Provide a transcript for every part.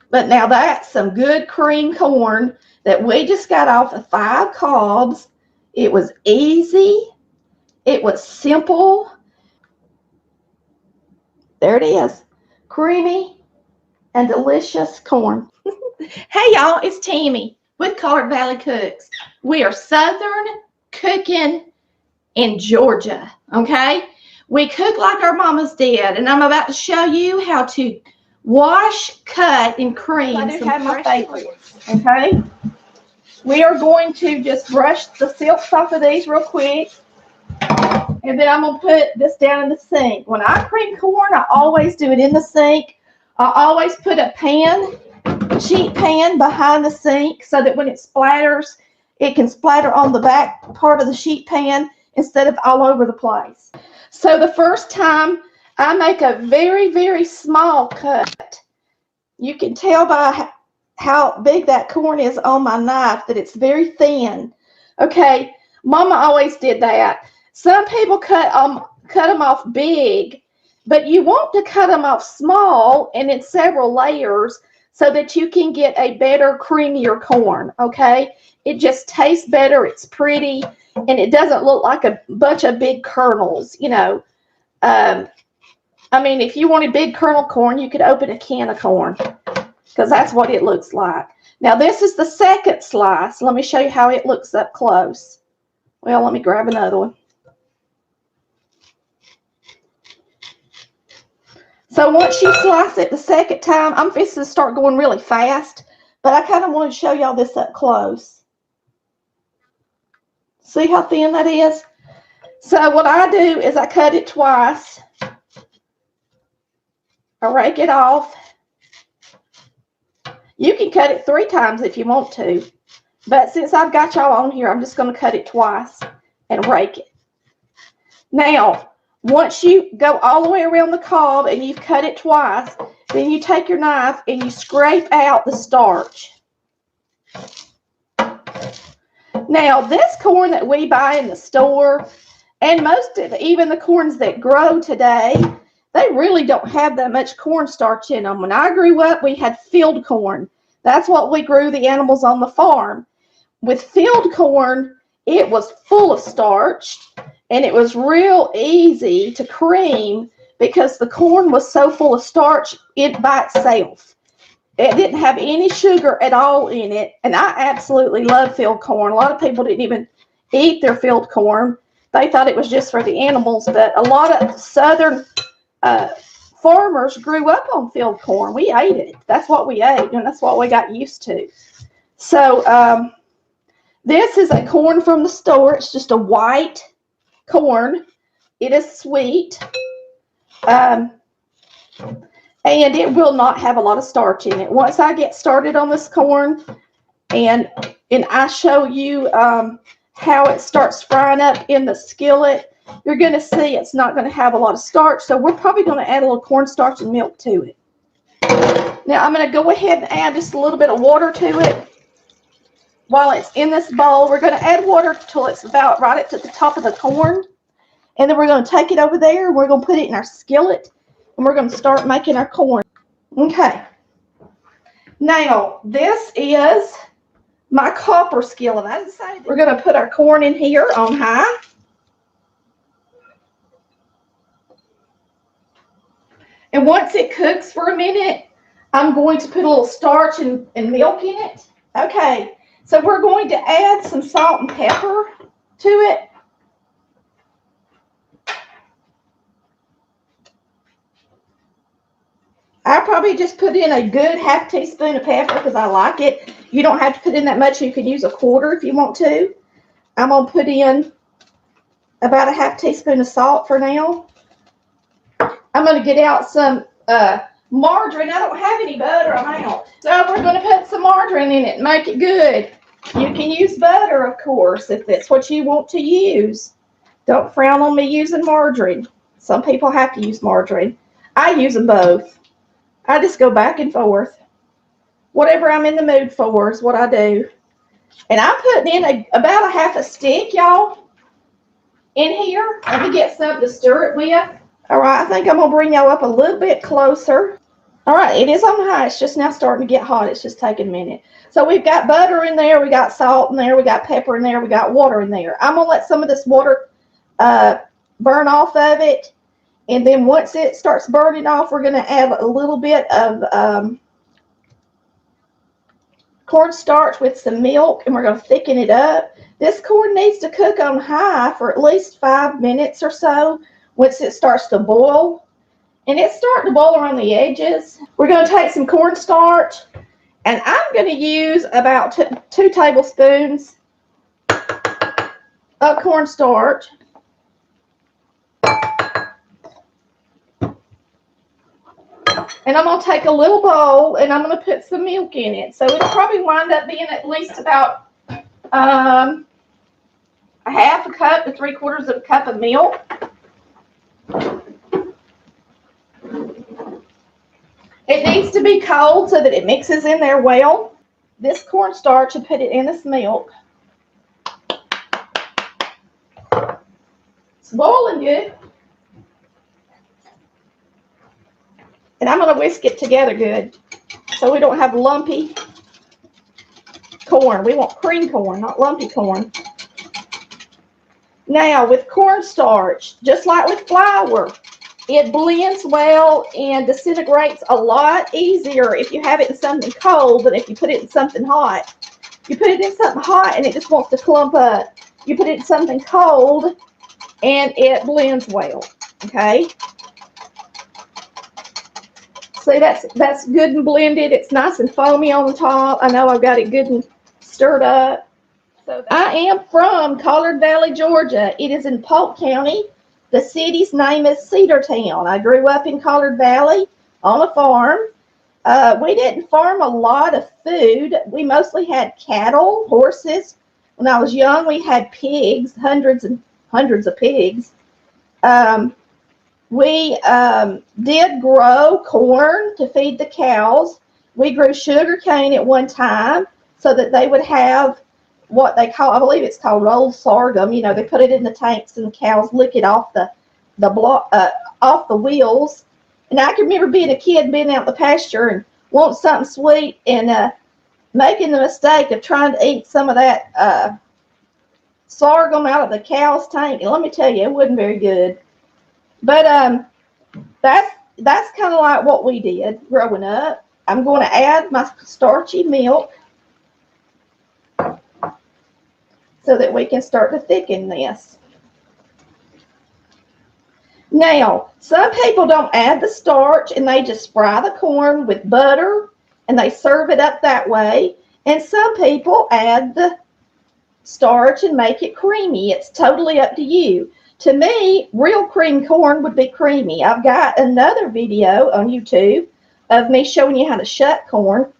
But now that's some good cream corn that we just got off of 5 cobs. It was easy. It was simple. There it is. Creamy and delicious corn. Hey y'all, it's Tammy with Collard Valley Cooks. We are Southern cooking in Georgia, okay? We cook like our mamas did, and I'm about to show you how to wash, cut, and cream. I do have my favorites, okay? We are going to just brush the silks off of these real quick, and then I'm going to put this down in the sink. When I cream corn, I always do it in the sink. I always put a sheet pan behind the sink so that when it splatters, it can splatter on the back part of the sheet pan instead of all over the place. So the first time I make a very, very small cut. You can tell by how big that corn is on my knife that it's very thin. Okay, Mama always did that. Some people cut them off big, but you want to cut them off small and in several layers so that you can get a better, creamier corn, okay? It just tastes better, it's pretty, and it doesn't look like a bunch of big kernels, you know. I mean, if you wanted big kernel corn, you could open a can of corn because that's what it looks like. Now, this is the second slice. Let me show you how it looks up close. Well, let me grab another one. So once you slice it the second time, I'm fixing to start going really fast, but I kind of want to show y'all this up close. See how thin that is? So what I do is I cut it twice. I rake it off. You can cut it 3 times if you want to, but since I've got y'all on here, I'm just going to cut it twice and rake it. Now, once you go all the way around the cob and you've cut it twice, then you take your knife and you scrape out the starch. Now, this corn that we buy in the store, and most of even the corns that grow today, they really don't have that much cornstarch in them. When I grew up, we had field corn. That's what we grew the animals on the farm. With field corn, it was full of starch, and it was real easy to cream because the corn was so full of starch by itself. It didn't have any sugar at all in it, and I absolutely love field corn. A lot of people didn't even eat their field corn. They thought it was just for the animals, but a lot of Southern farmers grew up on field corn. We ate it. That's what we ate, and that's what we got used to. So this is a corn from the store. It's just a white corn. It is sweet, and it will not have a lot of starch in it. Once I get started on this corn and I show you how it starts frying up in the skillet, you're going to see it's not going to have a lot of starch, so we're probably going to add a little cornstarch and milk to it. Now, I'm going to go ahead and add just a little bit of water to it. While it's in this bowl, we're going to add water till it's about right up to the top of the corn, and then we're going to take it over there, and we're going to put it in our skillet, and we're going to start making our corn. Okay. Now, this is my copper skillet. I decided we're going to put our corn in here on high. And once it cooks for a minute, I'm going to put a little starch and milk in it. Okay, so we're going to add some salt and pepper to it. I probably just put in a good half teaspoon of pepper because I like it. You don't have to put in that much. You can use a quarter if you want to. I'm going to put in about a half teaspoon of salt for now. I'm going to get out some margarine. I don't have any butter. I'm out. So we're going to put some margarine in it and make it good. You can use butter, of course, if that's what you want to use. Don't frown on me using margarine. Some people have to use margarine. I use them both. I just go back and forth. Whatever I'm in the mood for is what I do. And I'm putting in about a half a stick, y'all, in here. Let me get something to stir it with. All right, I think I'm going to bring y'all up a little bit closer. All right, it is on high. It's just now starting to get hot. It's just taking a minute. So we've got butter in there. We got salt in there. We got pepper in there. We got water in there. I'm going to let some of this water burn off of it. And then once it starts burning off, we're going to add a little bit of cornstarch with some milk, and we're going to thicken it up. This corn needs to cook on high for at least 5 minutes or so once it starts to boil. And it's starting to boil around the edges. We're going to take some cornstarch, and I'm going to use about 2 tablespoons of cornstarch. And I'm going to take a little bowl, and I'm going to put some milk in it. So it'll probably wind up being at least about a half a cup to 3/4 of a cup of milk. It needs to be cold so that it mixes in there well. This cornstarch, and put it in this milk. It's boiling good. And I'm going to whisk it together good so we don't have lumpy corn. We want cream corn, not lumpy corn. Now, with cornstarch, just like with flour, it blends well and disintegrates a lot easier if you have it in something cold than if you put it in something hot. You put it in something hot and it just wants to clump up. You put it in something cold and it blends well, okay? See, that's good and blended. It's nice and foamy on the top. I know I've got it good and stirred up. So I am from Collard Valley, Georgia. It is in Polk County. The city's name is Cedartown. I grew up in Collard Valley on a farm. We didn't farm a lot of food. We mostly had cattle, horses. When I was young, we had pigs, hundreds and hundreds of pigs. We did grow corn to feed the cows. We grew sugar cane at one time so that they would have what they call, I believe it's called old sorghum. You know, they put it in the tanks and the cows lick it off off the wheels. And I can remember being a kid, being out in the pasture and wanting something sweet and making the mistake of trying to eat some of that sorghum out of the cow's tank. And let me tell you, it wasn't very good. But that's kind of like what we did growing up. I'm going to add my starchy milk so that we can start to thicken this. Now, some people don't add the starch and they just fry the corn with butter and they serve it up that way. And some people add the starch and make it creamy. It's totally up to you. To me, real cream corn would be creamy. I've got another video on YouTube of me showing you how to shuck corn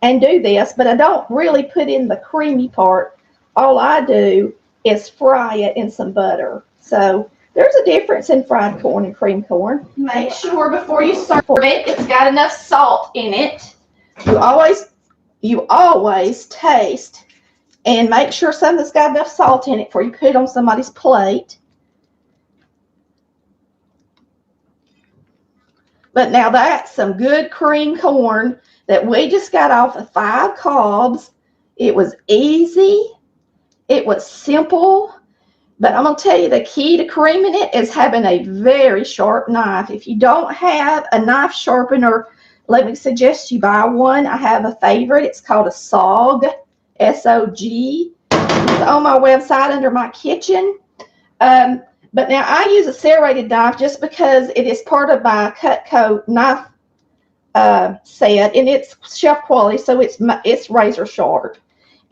and do this, but I don't really put in the creamy part. All I do is fry it in some butter. So there's a difference in fried corn and cream corn. Make sure before you serve it, it's got enough salt in it. You always taste and make sure something's got enough salt in it before you put it on somebody's plate. But now that's some good cream corn that we just got off of 5 cobs. It was easy. It was simple. But I'm going to tell you, the key to creaming it is having a very sharp knife. If you don't have a knife sharpener, let me suggest you buy one. I have a favorite. It's called a SOG, S-O-G. It's on my website under my kitchen. But now I use a serrated knife just because it is part of my Cutco knife set, and it's shelf quality, so it's razor sharp.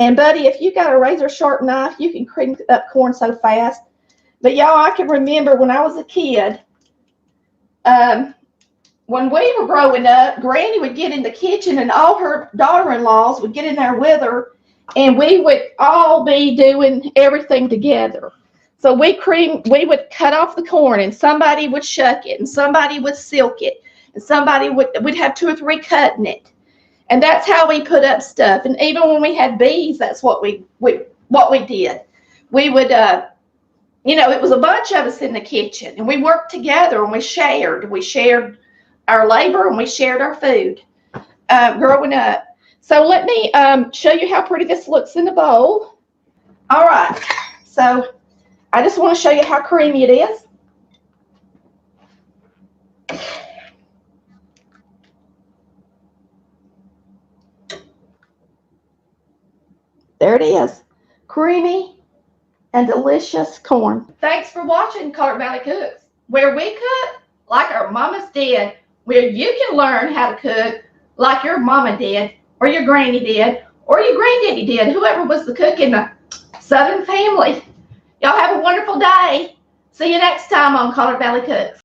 And buddy, if you got a razor sharp knife, you can cream up corn so fast. But y'all, I can remember when I was a kid, when we were growing up, Granny would get in the kitchen and all her daughter-in-laws would get in there with her, and we would all be doing everything together. So we would cut off the corn, and somebody would shuck it, and somebody would silk it, and we'd have 2 or 3 cutting it. And that's how we put up stuff. And even when we had bees, that's what we did. We would, it was a bunch of us in the kitchen, and we worked together, and we shared. We shared our labor and we shared our food growing up. So let me show you how pretty this looks in the bowl. All right, so I just want to show you how creamy it is. There it is, creamy and delicious corn. Thanks for watching Color Valley Cooks, where we cook like our mamas did, where you can learn how to cook like your mama did, or your granny did, or your granddaddy did, whoever was the cook in the Southern family. Y'all have a wonderful day. See you next time on Color Valley Cooks.